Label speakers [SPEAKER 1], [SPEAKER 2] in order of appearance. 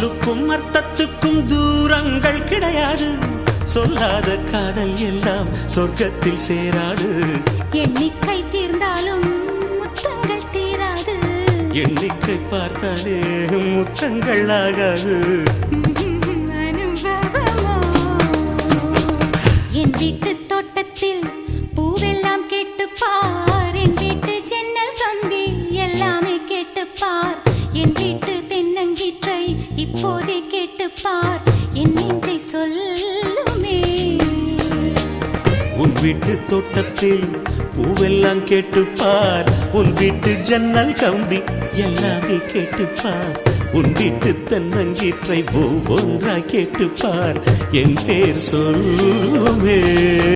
[SPEAKER 1] சொல்லுக்கும் அர்த்தத்துக்கும் தூரங்கள் கிடையாது. சொல்லாத காதல் எல்லாம் சொர்க்கத்தில் சேராது.
[SPEAKER 2] எண்ணிக்கை தீர்ந்தாலும் முத்தங்கள் தீராது.
[SPEAKER 1] எண்ணிக்கை பார்த்தாலே முத்தங்கள் ஆகாது.
[SPEAKER 2] அனுபவமோ என் வீட்டு தோட்டத்தில் பூவெல்லாம் கேட்டுப்பார். என் வீட்டு ஜன்னல் கம்பி எல்லாமே கேட்டுப்பார். என் வீட்டு தென்னங்கீற்றை இப்போதே கேட்டுப்பார். என் நெஞ்சை சொல்லுமே.
[SPEAKER 1] உன் வீட்டு தோட்டத்தில் பூவெல்லாம் கேட்டுப்பார். உன் வீட்டு ஜன்னல் கம்பி எல்லாமே கேட்டுப்பார். உன் வீட்டு தென்னங்கீற்றை ஒவ்வொன்றாய் கேட்டுப்பார். என் பேர் சொல்லுமே.